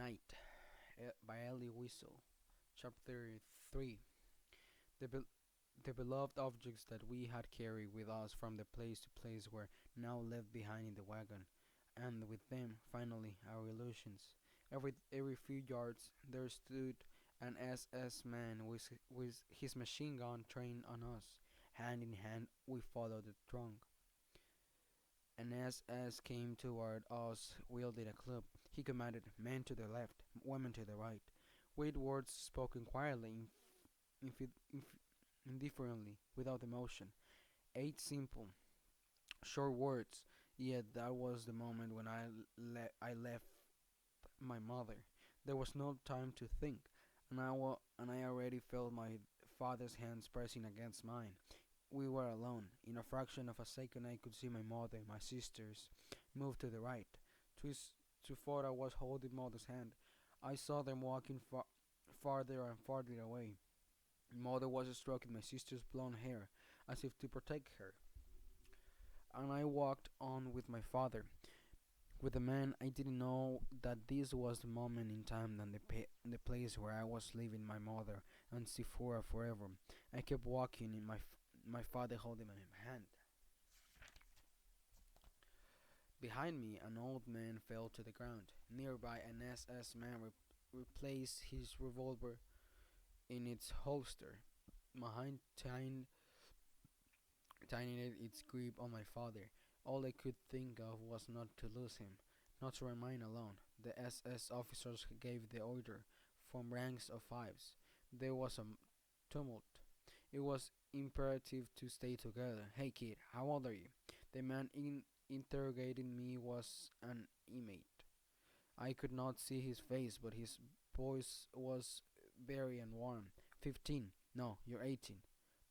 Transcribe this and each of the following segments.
Night by Elie Wiesel. Chapter 3. The, be- the beloved objects that we had carried with us from the place to place were now left behind in the wagon, and with them, finally, our illusions. Every few yards there stood an SS man with his machine gun trained on us. Hand in hand, we followed the trunk. An SS came toward us wielding a club. He commanded, men to the left, women to the right, with words spoken quietly, indifferently, without emotion. 8 simple, short words, yet that was the moment when I left my mother. There was no time to think, and I already felt my father's hands pressing against mine. We were alone. In a fraction of a second, I could see my mother, my sisters, move to the right. Too far I was holding mother's hand. I saw them walking farther and farther away. Mother was stroking my sister's blonde hair, as if to protect her, and I walked on with my father. With the man, I didn't know that this was the moment in time and the place where I was leaving my mother and Sephora forever. I kept walking, in my father holding my hand. Behind me, an old man fell to the ground. Nearby, an SS man replaced his revolver in its holster. My hand tightened its grip on my father. All I could think of was not to lose him, not to remain alone. The SS officers gave the order, from ranks of fives. There was a tumult. It was imperative to stay together. Hey kid, how old are you? The man interrogating me was an inmate. I could not see his face, but his voice was very and warm. 15. No, you're 18.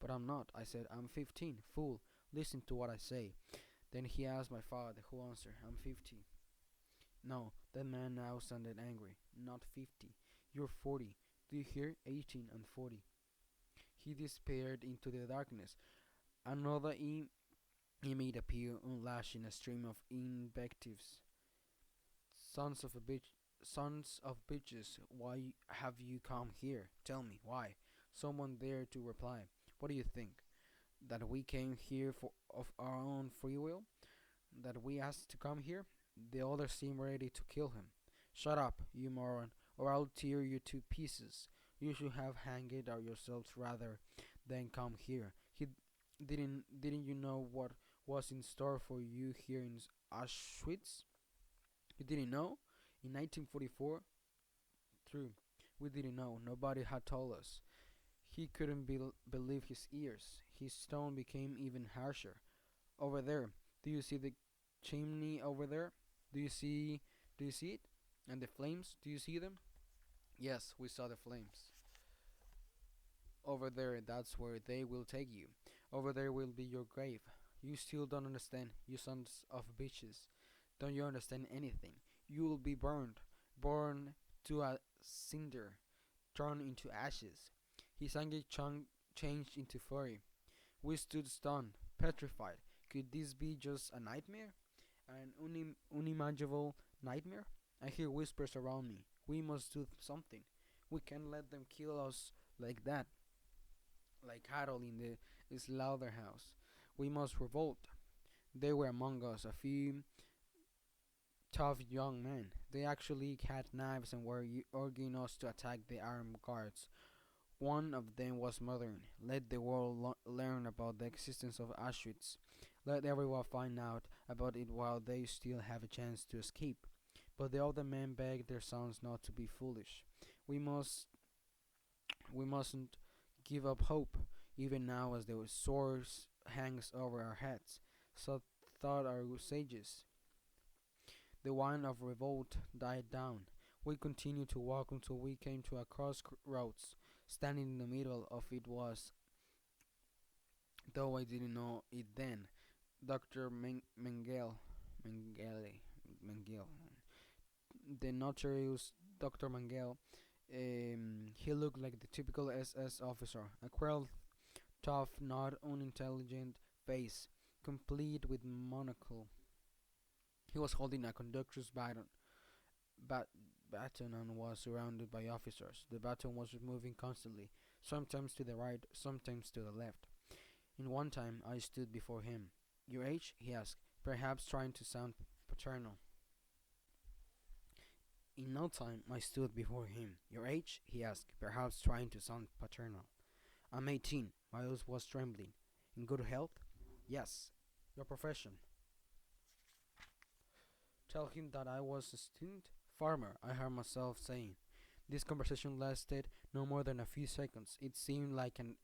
But I'm not, I said. I'm 15. Fool, listen to what I say. Then he asked my father, who answered, I'm 50. No, that man now sounded angry. Not 50. You're 40. Do you hear? 18 and 40. He disappeared into the darkness. Another inmate appeared, unlashing a stream of invectives. Sons of a bitch, sons of bitches, why have you come here? Tell me, why? Someone dared to reply. What do you think? That we came here of our own free will? That we asked to come here? The others seemed ready to kill him. Shut up, you moron, or I'll tear you to pieces. You should have hanged out yourselves rather than come here. Didn't you know what was in store for you here in Auschwitz? You didn't know? In 1944? True. We didn't know. Nobody had told us. He couldn't believe his ears. His tone became even harsher. Over there. Do you see the chimney over there? Do you see it? And the flames? Do you see them? Yes, we saw the flames. Over there, that's where they will take you. Over there will be your grave. You still don't understand, you sons of bitches. Don't you understand anything? You will be burned to a cinder, turned into ashes. His anger changed into fury. We stood stunned, petrified. Could this be just a nightmare? An unimaginable nightmare? I hear whispers around me. We must do something. We can't let them kill us like that, like cattle in the slaughterhouse. We must revolt. They were among us, a few tough young men. They actually had knives and were urging us to attack the armed guards. One of them was muttering, let the world learn about the existence of Auschwitz. Let everyone find out about it while they still have a chance to escape. But the other men begged their sons not to be foolish. We must we mustn't give up hope, even now as the sword hangs over our heads. So thought our sages. The wine of revolt died down. We continued to walk until we came to a crossroads. Standing in the middle of it was, though I didn't know it then, Dr. Mengele, the notorious Dr. Mengele. He looked like the typical SS officer, a queer, tough, not unintelligent face, complete with monocle. He was holding a conductor's baton, baton and was surrounded by officers. The baton was moving constantly, sometimes to the right, sometimes to the left. In one time I stood before him. "Your age?" he asked, perhaps trying to sound paternal. In no time I stood before him. "Your age?" he asked, perhaps trying to sound paternal. "I'm 18. My voice was trembling. "In good health?" "Yes." "Your profession?" "Tell him that I was a student." "Farmer," I heard myself saying. This conversation lasted no more than a few seconds. It seemed like an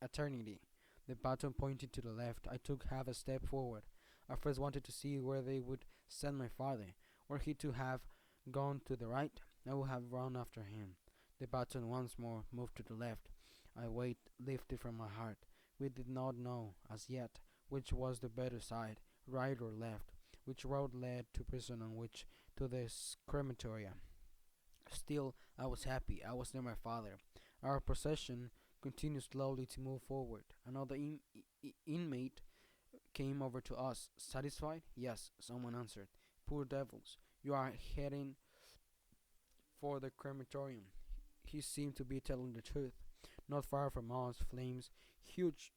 eternity. The baton pointed to the left. I took half a step forward. I first wanted to see where they would send my father. Were he to have gone to the right, I would have run after him. The baton once more moved to the left. A weight lifted from my heart. We did not know, as yet, which was the better side, right or left, which road led to prison and which to the crematoria. Still, I was happy. I was near my father. Our procession continued slowly to move forward. Another inmate came over to us. "Satisfied?" "Yes," someone answered. "Poor devils, you are heading for the crematorium." He seemed to be telling the truth. Not far from us, huge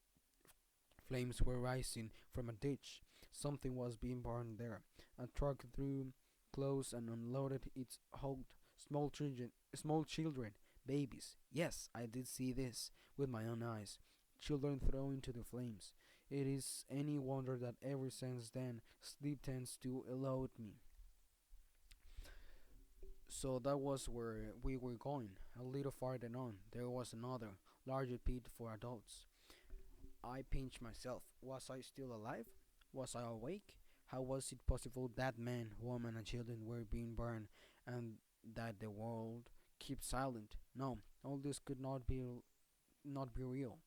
flames were rising from a ditch. Something was being burned there. A truck drew close and unloaded its hold. Small children, babies. Yes, I did see this with my own eyes. Children thrown into the flames. It is any wonder that ever since then sleep tends to elude me. So that was where we were going. A little farther on, there was another, larger pit for adults. I pinched myself. Was I still alive? Was I awake? How was it possible that men, women, and children were being burned, and that the world kept silent? No, all this could not be real.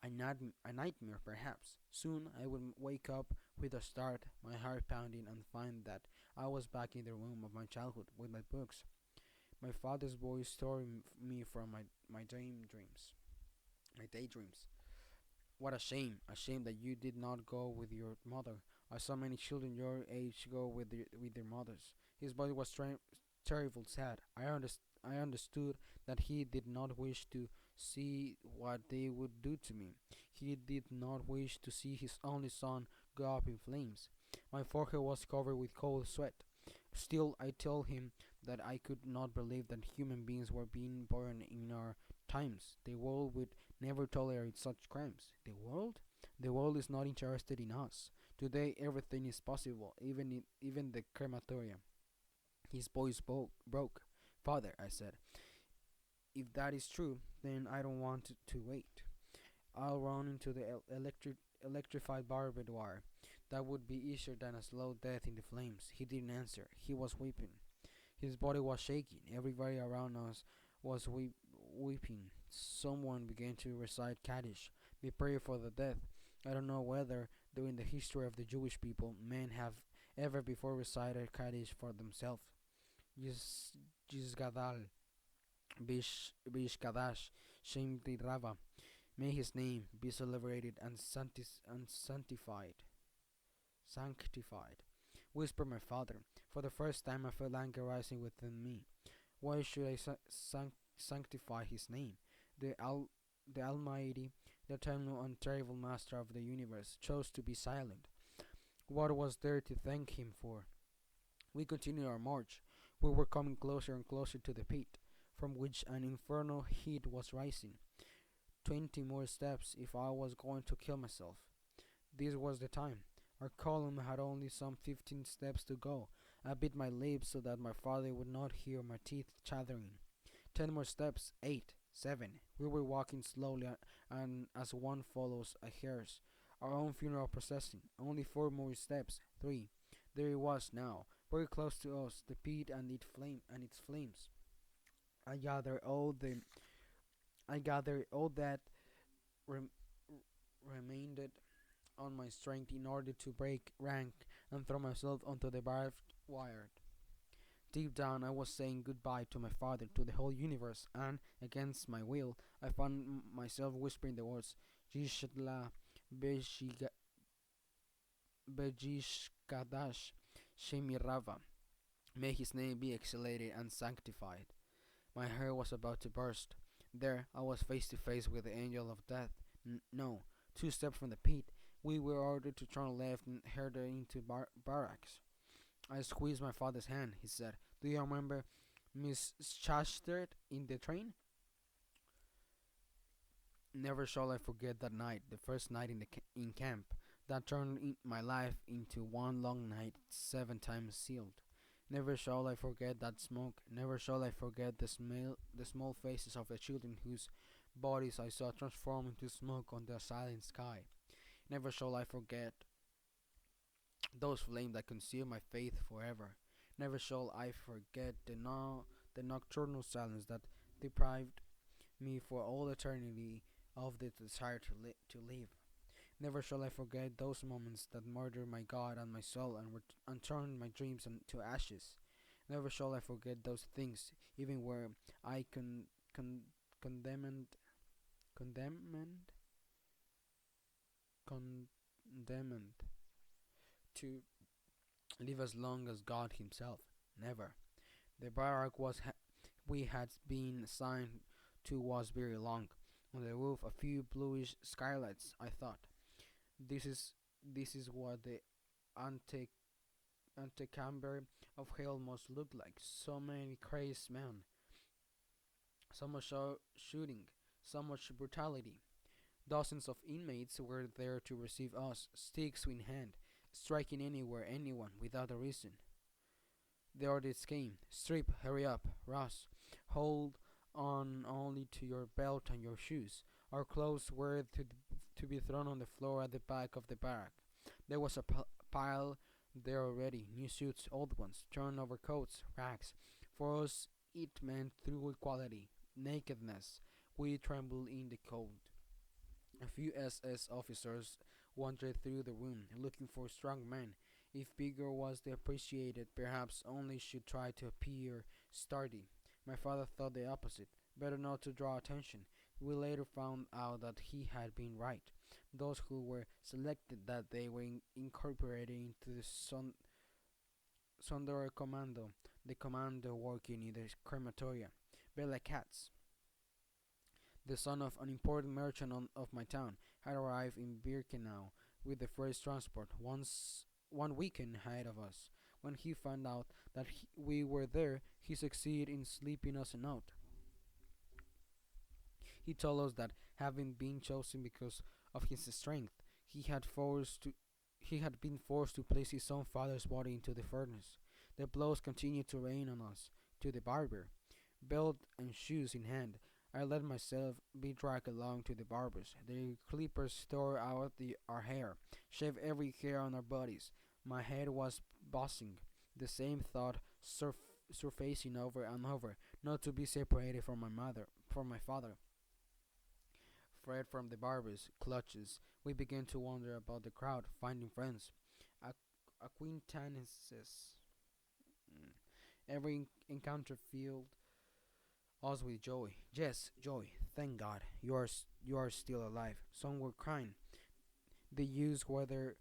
A nightmare, perhaps. Soon I would wake up with a start, my heart pounding, and find that I was back in the room of my childhood with my books. My father's voice tore me from my daydreams. My daydreams. "What a shame that you did not go with your mother. I saw many children your age go with their mothers." His voice was terrible sad. I understood that he did not wish to see what they would do to me. He did not wish to see his only son go up in flames. My forehead was covered with cold sweat. Still, I told him that I could not believe that human beings were being burned in our times. The world would never tolerate such crimes. The world? The world is not interested in us. Today everything is possible, even the crematorium. His voice broke. "Father," I said, "if that is true, then I don't want to wait. I'll run into the electrified barbed wire. That would be easier than a slow death in the flames." He didn't answer. He was weeping. His body was shaking. Everybody around us was weeping. Someone began to recite Kaddish, the prayer for the dead. I don't know whether, during the history of the Jewish people, men have ever before recited Kaddish for themselves. Yisgadal, Bishkadash, Shem Rava. May his name be celebrated and sanctified, whispered my father. For the first time I felt anger rising within me. Why should I sanctify his name? The Almighty, the eternal and terrible Master of the universe, chose to be silent. What was there to thank him for? We continued our march. We were coming closer and closer to the pit, from which an infernal heat was rising. 20 more steps if I was going to kill myself. This was the time. Our column had only some 15 steps to go. I bit my lips so that my father would not hear my teeth chattering. 10 more steps, 8, 7. We were walking slowly and as one follows a hearse, our own funeral procession. Only 4 more steps, 3. There it was now, very close to us, the pit and its flames. I gathered all that rem- remained on my strength in order to break rank and throw myself onto the barbed wire. Deep down, I was saying goodbye to my father, to the whole universe, and, against my will, I found myself whispering the words, "Yishla Bejishkadash Shemirava." May his name be exalted and sanctified. My hair was about to burst. There I was face to face with the angel of death. No, 2 steps from the pit. We were ordered to turn left and headed into barracks. I squeezed my father's hand. He said, "Do you remember Miss Chastert in the train?" Never shall I forget that night, the first night in camp, that turned my life into one long night, 7 times sealed. Never shall I forget that smoke. Never shall I forget the small faces of the children whose bodies I saw transform into smoke on the silent sky. Never shall I forget those flames that consumed my faith forever. Never shall I forget the nocturnal silence that deprived me for all eternity of the desire to live. Never shall I forget those moments that murdered my God and my soul and turned my dreams into ashes. Never shall I forget those things, even where I condemned, condemned, condemned to live as long as God Himself. Never. The barrack we had been assigned to was very long. On the roof, a few bluish skylights. I thought, this is this is what the ante antechamber of hell must look like. So many crazed men, so much shooting, so much brutality. Dozens of inmates were there to receive us, sticks in hand, striking anywhere, anyone, without a reason. The orders came. Strip, hurry up, Ross. Hold on only to your belt and your shoes. Our clothes were to be thrown on the floor at the back of the barrack. There was a pile there already, new suits, old ones, torn overcoats, rags. For us it meant true equality, nakedness. We trembled in the cold. A few SS officers wandered through the room, looking for strong men. If vigor was the appreciated, perhaps only should try to appear sturdy. My father thought the opposite, better not to draw attention. We later found out that he had been right. Those who were selected that day were incorporated into the Sonderkommando, the commando working in the crematoria. Bela Katz, the son of an important merchant of my town, had arrived in Birkenau with the first transport, 1 weekend ahead of us. When he found out that we were there, he succeeded in sleeping us a note. He told us that, having been chosen because of his strength, he had been forced to place his own father's body into the furnace. The blows continued to rain on us. To the barber, belt and shoes in hand, I let myself be dragged along to the barber's. The clippers tore out our hair, shaved every hair on our bodies. My head was buzzing, the same thought surfacing over and over, not to be separated from my father. Fled from the barber's clutches, we began to wander about the crowd, finding friends, acquaintances. Every encounter filled us with joy. Yes, joy. Thank God, you are still alive. Some were crying. They used whatever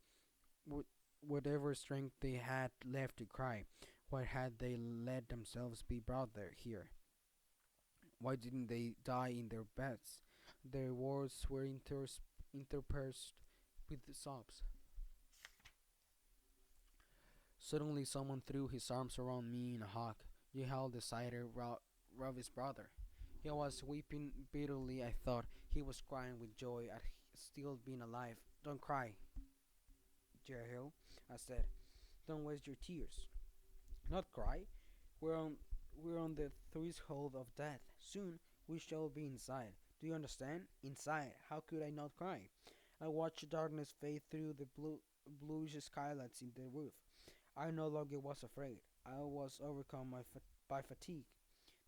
strength they had left to cry. Why had they let themselves be brought here? Why didn't they die in their beds? Their words were interspersed with sobs. Suddenly, someone threw his arms around me in a hug. He held the cider Ravi's brother. He was weeping bitterly. I thought he was crying with joy at still being alive. Don't cry, Jehiel, I said. Don't waste your tears. Not cry. We're on we're on the threshold of death. Soon we shall be inside. Do you understand? Inside. How could I not cry? I watched darkness fade through the bluish skylights in the roof. I no longer was afraid. I was overcome by fatigue.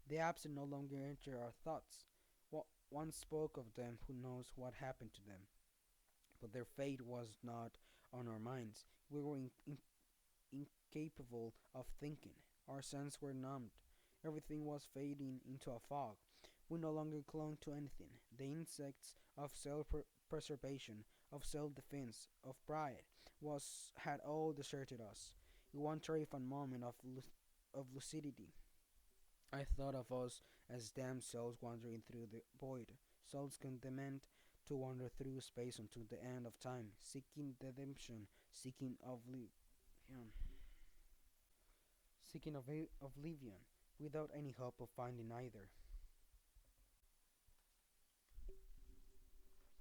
The absent no longer enter our thoughts. One spoke of them, who knows what happened to them. But their fate was not on our minds. We were incapable of thinking. Our senses were numbed. Everything was fading into a fog. We no longer clung to anything. The insects of self-preservation, of self-defense, of pride, had all deserted us. In one terrifying moment of of lucidity. I thought of us as damned souls wandering through the void, souls condemned to wander through space until the end of time, seeking redemption, seeking oblivion, without any hope of finding either.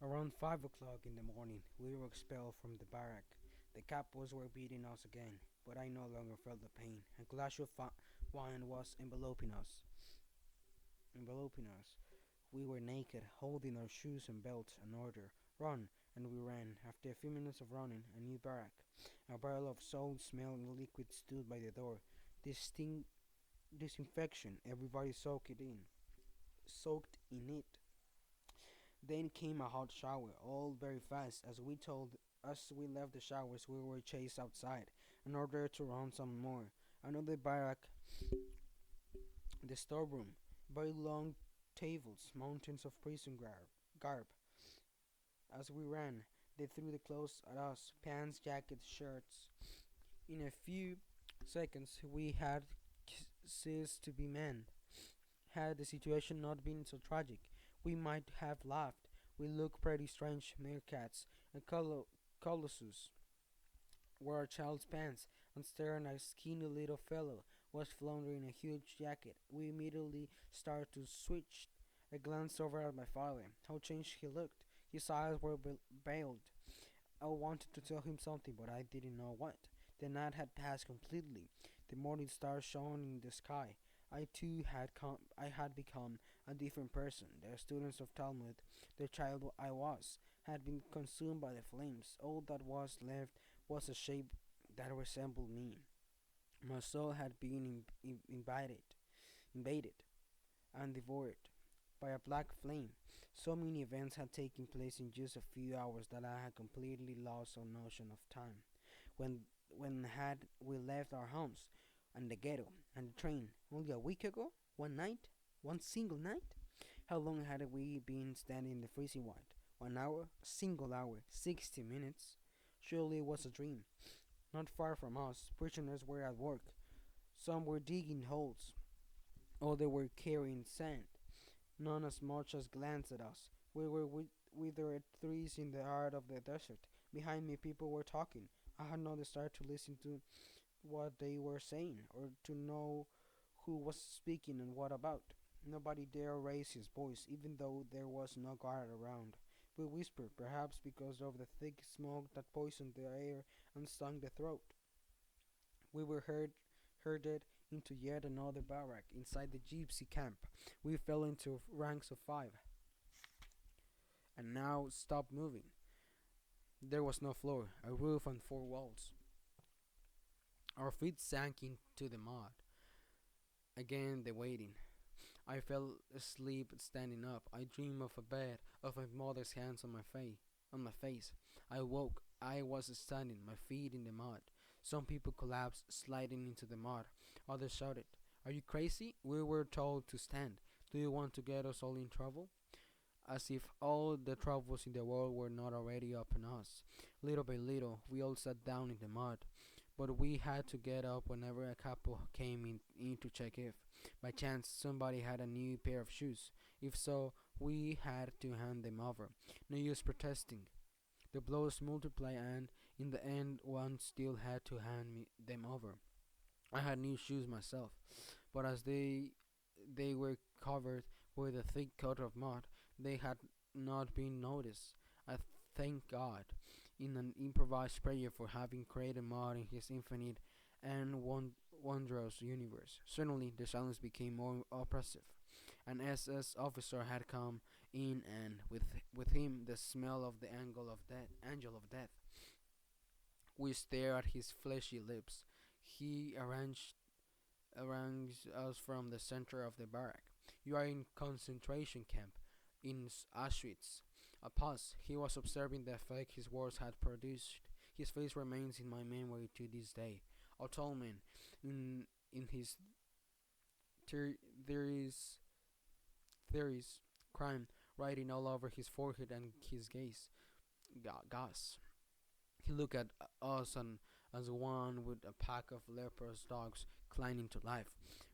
Around 5 o'clock in the morning, we were expelled from the barrack. The capos were beating us again, but I no longer felt the pain. A glass of wine was enveloping us. We were naked, holding our shoes and belts in order. Run, and we ran. After a few minutes of running, a new barrack. A barrel of salt-smelling liquid stood by the door. Disinfection. Everybody soaked in it. Then came a hot shower, all very fast. As we left the showers, we were chased outside in order to run some more. Another barrack, the storeroom, very long tables, mountains of prison garb. As we ran, they threw the clothes at us, pants, jackets, shirts. In a few seconds, we had ceased to be men. Had the situation not been so tragic, we might have laughed. We looked pretty strange meerkats, and colossus wore a child's pants, and staring at a skinny little fellow was floundering in a huge jacket. We immediately started to switch. I glanced over at my father. How changed he looked. His eyes were veiled. I wanted to tell him something, but I didn't know what. The night had passed completely. The morning stars shone in the sky. I had become a different person. The students of Talmud, the child I was, had been consumed by the flames. All that was left was a shape that resembled me. My soul had been invaded, and devoured by a black flame. So many events had taken place in just a few hours that I had completely lost all notion of time. When when had we left our homes and the ghetto and the train only a week ago? One night? One single night? How long had we been standing in the freezing white? 1 hour? A single hour? 60 minutes? Surely it was a dream. Not far from us, prisoners were at work. Some were digging holes, others were carrying sand. None as much as glanced at us. We were withered trees in the heart of the desert. Behind me, people were talking. I had no desire to listen to what they were saying, or to know who was speaking and what about. Nobody dared raise his voice, even though there was no guard around. We whispered, perhaps because of the thick smoke that poisoned the air and stung the throat. We were herded into yet another barrack inside the gypsy camp. We fell into ranks of five, and now stopped moving. There was no floor, a roof, and four walls. Our feet sank into the mud. Again the waiting. I fell asleep standing up. I dreamed of a bed, of my mother's hands on my face. I woke. I was standing, my feet in the mud. Some people collapsed, sliding into the mud. Others shouted, "Are you crazy? We were told to stand. Do you want to get us all in trouble?" As if all the troubles in the world were not already upon us. Little by little, we all sat down in the mud, but we had to get up whenever a couple came in to check if, by chance, somebody had a new pair of shoes. If so, we had to hand them over. No use protesting. The blows multiplied, and in the end, one still had to hand them over. I had new shoes myself, but as they were covered with a thick coat of mud, they had not been noticed. I thank God in an improvised prayer for having created mud in His infinite and wondrous universe. Suddenly, the silence became more oppressive. An SS officer had come in, and with him the smell of the angel of death. We stared at his fleshy lips. He arranged us from the center of the barrack. "You are in concentration camp, in Auschwitz." A pause. He was observing the effect his words had produced. His face remains in my memory to this day. A tall man, in his theories, crime writing all over his forehead and his gaze. Gas. He looked at us, and as one with a pack of leprous dogs clinging to life.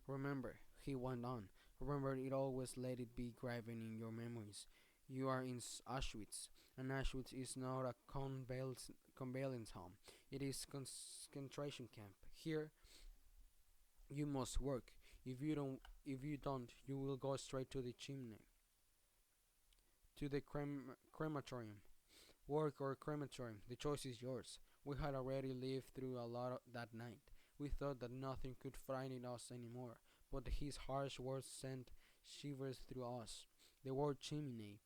Remember, he went on, remember it always, let it be graven in your memories. You are in Auschwitz, and Auschwitz is not a convalescence home. It is concentration camp. Here, you must work. If you don't, you will go straight to the chimney, to the crematorium. Work or crematorium, the choice is yours. We had already lived through a lot that night. We thought that nothing could frighten us anymore, but his harsh words sent shivers through us. The word chimney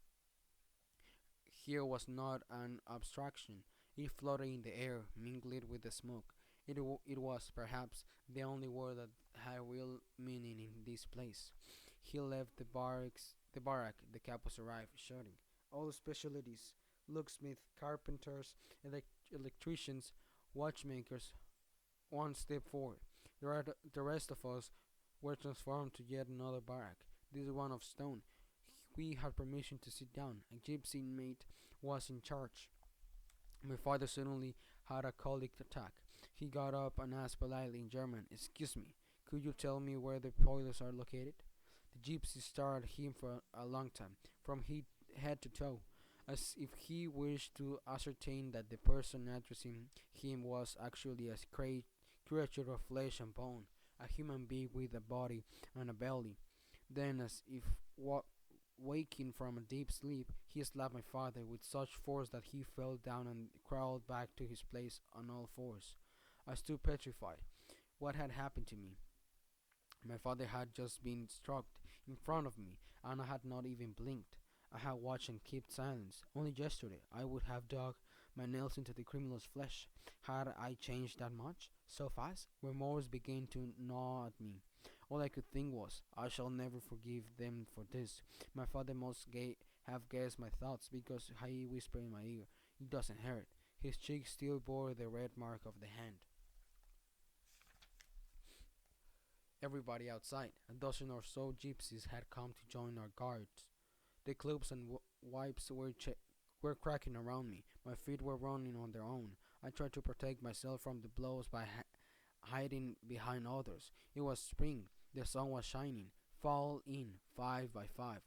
here was not an abstraction. It floated in the air, mingled with the smoke. It was perhaps the only word that had real meaning in this place. He left the campus arrived, shouting, all specialties, locksmiths, carpenters, electricians, watchmakers, one step forward. The rest of us were transformed to yet another barrack, this one of stone. We had permission to sit down. A gypsy mate was in charge. My father suddenly had a colic attack. He got up and asked politely in German, excuse me, could you tell me where the toilets are located? The gypsy stared at him for a long time, from head to toe, as if he wished to ascertain that the person addressing him was actually a creature of flesh and bone, a human being with a body and a belly. Then, as if waking from a deep sleep, he slapped my father with such force that he fell down and crawled back to his place on all fours. I stood petrified. What had happened to me? My father had just been struck in front of me, and I had not even blinked. I had watched and kept silence. Only yesterday I would have dug my nails into the criminal's flesh. Had I changed that much? So fast? Remorse began to gnaw at me. All I could think was, I shall never forgive them for this. My father must have guessed my thoughts, because he whispered in my ear, it doesn't hurt. His cheek still bore the red mark of the hand. Everybody outside, a dozen or so gypsies, had come to join our guards. The clubs and wipes were cracking around me. My feet were running on their own. I tried to protect myself from the blows by hiding behind others. It was spring. The sun was shining. Fall in, 5 by 5.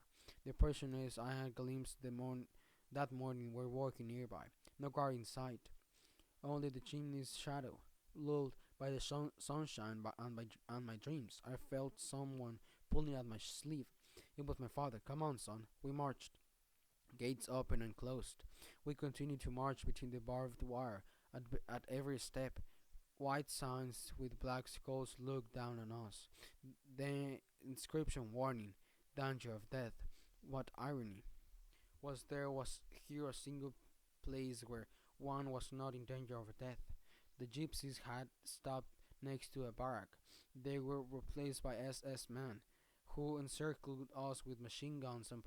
The prisoners I had glimpsed that morning were walking nearby. No guard in sight. Only the chimney's shadow. Lulled by the sunshine and my dreams, I felt someone pulling at my sleeve. It was my father. Come on, son. We marched. Gates opened and closed. We continued to march between the barbed wire. At every step, white signs with black skulls looked down on us. The inscription warning, danger of death. What irony! Was here a single place where one was not in danger of death? The gypsies had stopped next to a barrack. They were replaced by SS men, who encircled us with machine guns and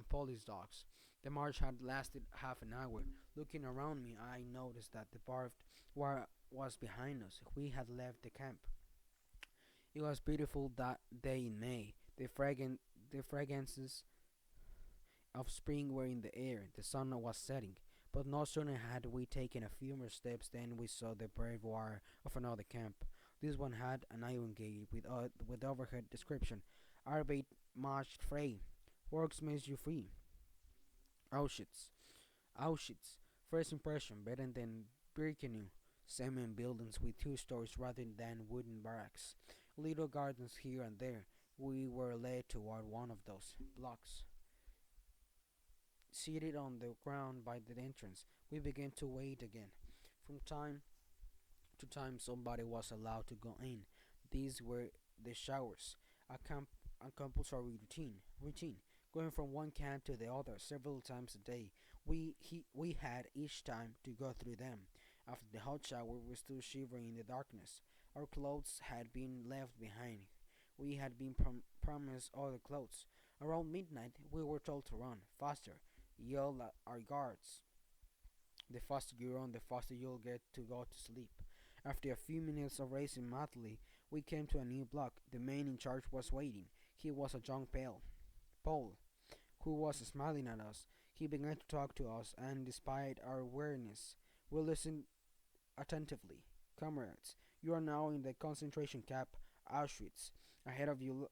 police dogs. The march had lasted half an hour. Looking around me, I noticed that the barbed wire was behind us. We had left the camp. It was beautiful that day in May. The fragrances of spring were in the air. The sun was setting. But no sooner had we taken a few more steps than we saw the barbed wire of another camp. This one had an iron gate with overhead description: Arbeit macht frei. Works makes you free. Auschwitz. Auschwitz. First impression, better than Birkenau. Cement buildings with 2 stories rather than wooden barracks. Little gardens here and there. We were led toward one of those blocks. Seated on the ground by the entrance, we began to wait again. From time to time, somebody was allowed to go in. These were the showers, a compulsory routine, going from one camp to the other several times a day. We had each time to go through them. After the hot shower, we stood shivering in the darkness. Our clothes had been left behind. We had been promised other clothes. Around midnight, we were told to run faster, yelled at our guards. The faster you run, the faster you'll get to go to sleep. After a few minutes of racing madly, we came to a new block. The man in charge was waiting. He was a young Pole, who was smiling at us. He began to talk to us, and despite our weariness, we listened attentively. comrades. You are now in the concentration camp, Auschwitz. Ahead of you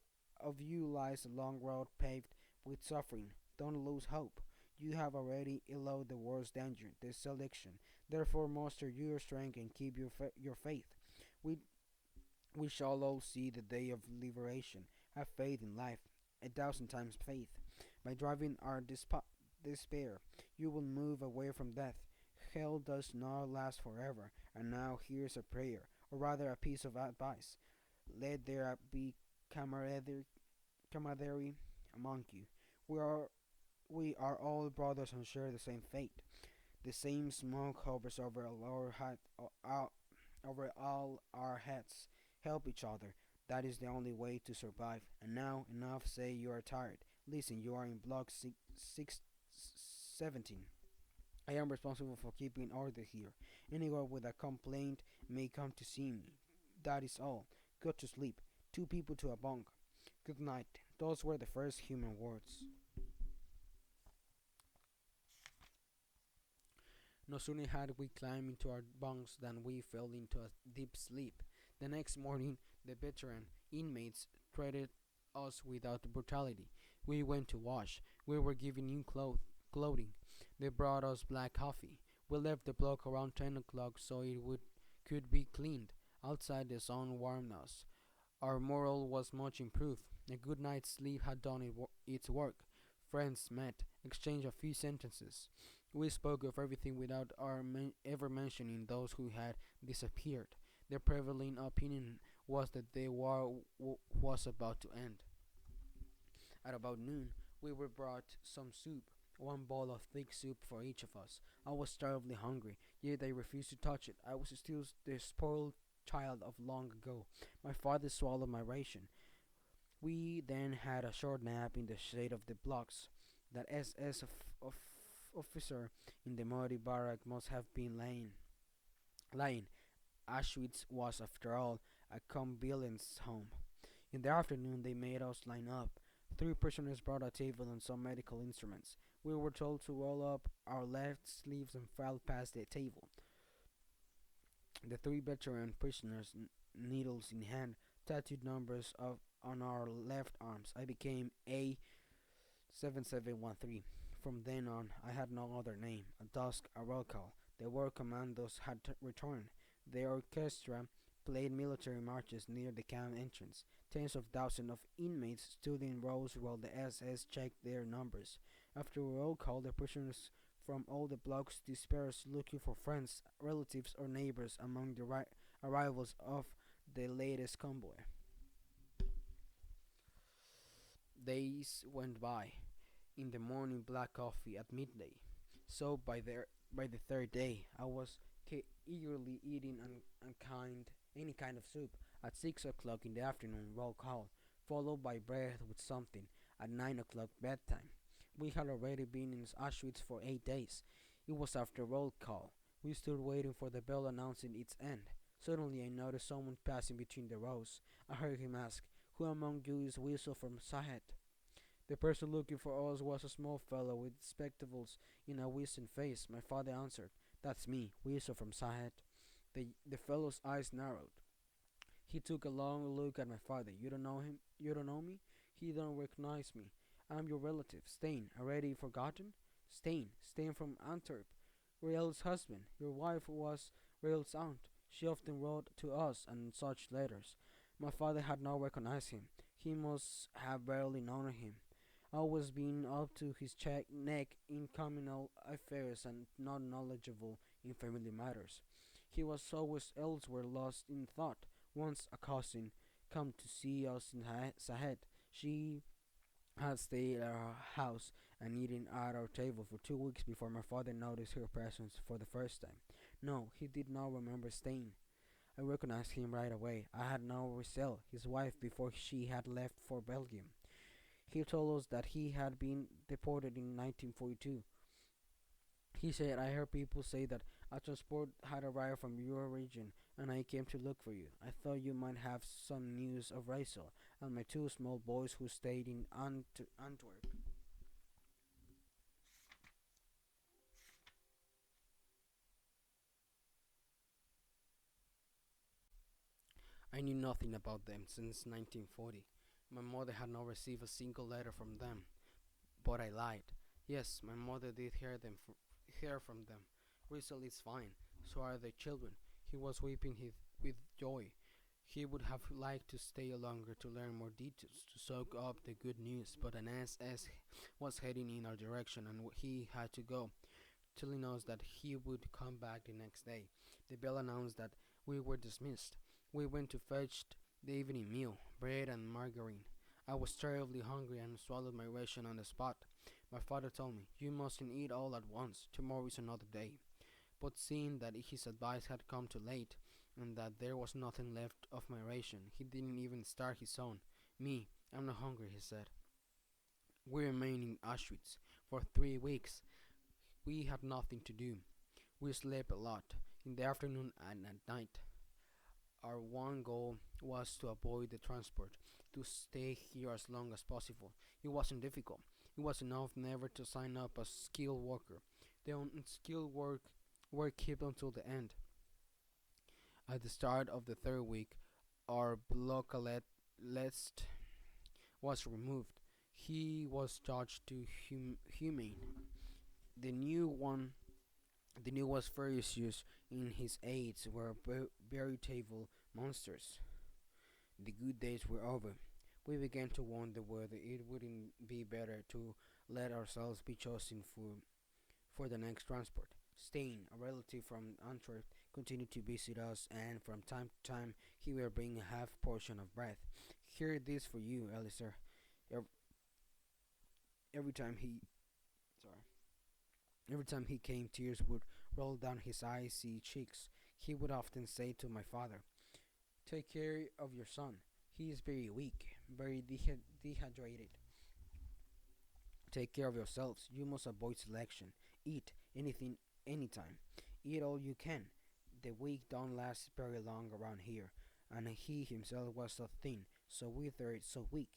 lies a long road paved with suffering. Don't lose hope. You have already eluded the worst danger, the selection. Therefore, muster your strength and keep your faith. We we shall all see the day of liberation. Have faith in life, a thousand times faith. By driving our despair, you will move away from death. Hell does not last forever, and now here's a prayer, or rather a piece of advice. Let there be camaraderie among you. We are we are all brothers and share the same fate. The same smoke hovers over all our heads. Help each other. That is the only way to survive. And now, enough say you are tired. Listen, you are in block 17. I am responsible for keeping order here. Anyone with a complaint may come to see me. That is all. Go to sleep. Two people to a bunk. Good night. Those were the first human words. No sooner had we climbed into our bunks than we fell into a deep sleep. The next morning, the veteran inmates treated us without brutality. We went to wash. We were given new clothing. They brought us black coffee. We left the block around 10 o'clock so it could be cleaned. Outside, the sun warmed us. Our morale was much improved. A good night's sleep had done its work. Friends met, exchanged a few sentences. We spoke of everything without our ever mentioning those who had disappeared. The prevailing opinion was that the war was about to end. At about noon, we were brought some soup, one bowl of thick soup for each of us. I was terribly hungry, yet I refused to touch it. I was still the spoiled child of long ago. My father swallowed my ration. We then had a short nap in the shade of the blocks. That officer in the muddy barrack must have been lying. Auschwitz was, after all, a convalescence home. In the afternoon, they made us line up. Three prisoners brought a table and some medical instruments. We were told to roll up our left sleeves and file past the table. The three veteran prisoners, needles in hand, tattooed numbers on our left arms. I became A7713. From then on, I had no other name. At dusk, a roll call. The war commandos had returned. The orchestra played military marches near the camp entrance. Tens of thousands of inmates stood in rows while the SS checked their numbers. After a roll call, the prisoners from all the blocks dispersed looking for friends, relatives, or neighbors among the arrivals of the latest convoy. Days went by. In the morning, black coffee at midday. So by the third day, I was eagerly eating any kind of soup. At 6 o'clock in the afternoon, roll call, followed by bread with something. At 9 o'clock, bedtime. We had already been in Auschwitz for 8 days. It was after roll call. We stood waiting for the bell announcing its end. Suddenly, I noticed someone passing between the rows. I heard him ask, "Who among you is Wiesel from Sahet?" The person looking for us was a small fellow with spectacles in a wizened face. My father answered, "That's me, Wiesel from Sahet." The fellow's eyes narrowed. He took a long look at my father. "You don't know him? You don't know me?" "He don't recognize me." "I'm your relative, Stein. Already forgotten?" Stein from Antwerp. Rael's husband. Your wife was Rael's aunt. She often wrote to us and such letters." My father had not recognized him. He must have barely known him, always being up to his neck in communal affairs and not knowledgeable in family matters. He was always elsewhere, lost in thought. Once a cousin came to see us in Sahet. She had stayed at our house and eaten at our table for 2 weeks before my father noticed her presence for the first time. No, he did not remember Stein. I recognized him right away. I had known Riesel, his wife, before she had left for Belgium. He told us that he had been deported in 1942. He said, "I heard people say that a transport had arrived from your region, and I came to look for you. I thought you might have some news of Riesel and my two small boys who stayed in Antwerp." I knew nothing about them since 1940. My mother had not received a single letter from them, but I lied. Yes, my mother did hear from them. Wiesel is fine. So are the children. He was weeping with joy. He would have liked to stay longer to learn more details, to soak up the good news, but an SS was heading in our direction and he had to go, telling us that he would come back the next day. The bell announced that we were dismissed. We went to fetch the evening meal, bread and margarine. I was terribly hungry and swallowed my ration on the spot. My father told me, "You mustn't eat all at once. Tomorrow is another day." But seeing that his advice had come too late, and that there was nothing left of my ration, he didn't even start his own. "Me, I'm not hungry," he said. We remained in Auschwitz for 3 weeks. We had nothing to do. We slept a lot, in the afternoon and at night. Our one goal was to avoid the transport, to stay here as long as possible. It wasn't difficult. It was enough never to sign up as skilled worker. The unskilled work kept until the end. At the start of the third week, our blockalist was removed. He was charged to humane. The new one, the new was ferocious in his aides were veritable monsters. The good days were over. We began to wonder whether it wouldn't be better to let ourselves be chosen for the next transport. Stein, a relative from Antwerp, continued to visit us, and from time to time he would bring a half portion of bread. "Here this for you, Elisir." Ev- Every time he, sorry, every time he came, tears would roll down his icy cheeks. He would often say to my father, "Take care of your son. He is very weak, very dehydrated. Take care of yourselves. You must avoid selection. Eat anything, anytime. Eat all you can. The weak don't last very long around here." And he himself was so thin, so withered, so weak.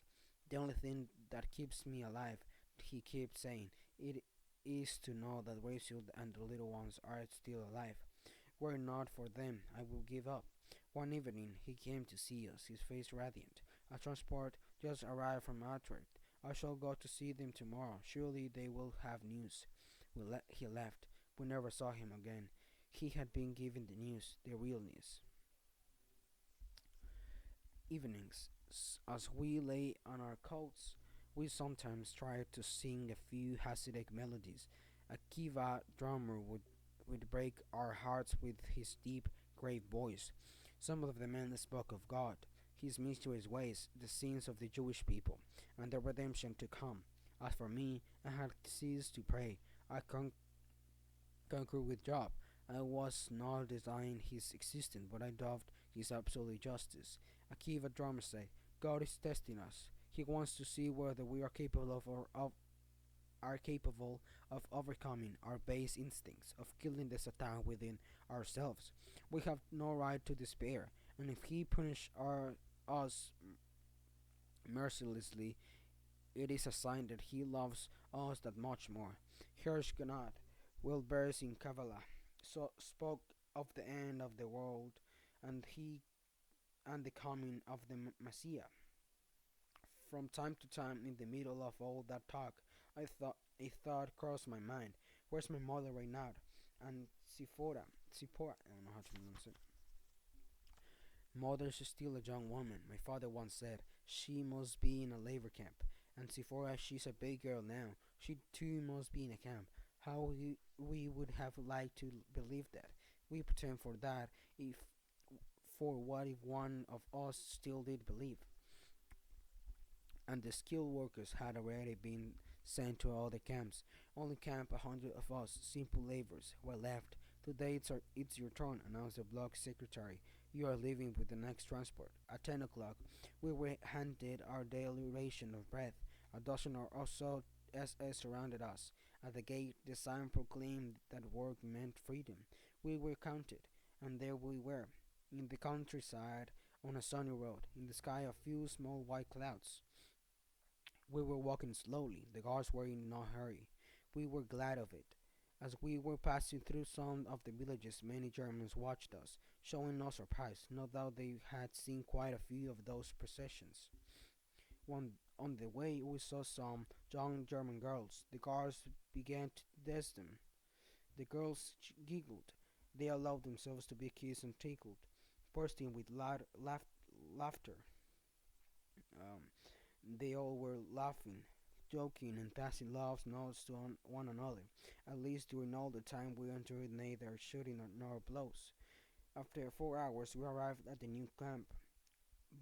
"The only thing that keeps me alive," he kept saying, "it is to know that Rachel and the little ones are still alive. Were it not for them, I would give up." One evening he came to see us, his face radiant. "A transport just arrived from Utrecht. I shall go to see them tomorrow. Surely they will have news." He left. We never saw him again. He had been given the news, the real news. Evenings, as we lay on our coats, we sometimes tried to sing a few Hasidic melodies. A kiva drummer would break our hearts with his deep, grave voice. Some of the men spoke of God, his mysterious ways, the sins of the Jewish people, and the redemption to come. As for me, I had ceased to pray. I concurred with Job. I was not denying his existence, but I doubted his absolute justice. Akiva drummer said, "God is testing us. He wants to see whether we are capable of overcoming our base instincts, of killing the Satan within ourselves. We have no right to despair, and if he punishes us mercilessly, it is a sign that he loves us that much more." Hirsch Gnad, Wilbers in Kabbalah, spoke of the end of the world and the coming of the Messiah. From time to time, in the middle of all that talk, a thought crossed my mind. Where's my mother right now? And Sipora, I don't know how to pronounce it. "Mother's still a young woman," my father once said. "She must be in a labor camp. And Sephora, she's a big girl now. She too must be in a camp." How we would have liked to believe that. We pretend for that, if for what if one of us still did believe. And the skilled workers had already been sent to all the camps. Only camp 100 of us, simple laborers, were left. "Today it's your turn," announced the block secretary. "You are leaving with the next transport." At 10 o'clock, we were handed our daily ration of bread. A dozen or so SS surrounded us. At the gate, the sign proclaimed that work meant freedom. We were counted, and there we were, in the countryside, on a sunny road, in the sky a few small white clouds. We were walking slowly. The guards were in no hurry. We were glad of it. As we were passing through some of the villages, many Germans watched us, showing no surprise. No doubt they had seen quite a few of those processions. On the way, we saw some young German girls. The guards began to test them. The girls giggled. They allowed themselves to be kissed and tickled, bursting with laughter. Um, they all were laughing, joking, and passing love notes to one another, at least during all the time we enjoyed neither shooting nor blows. After 4 hours, we arrived at the new camp,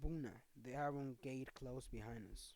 Buna. The iron gate closed behind us.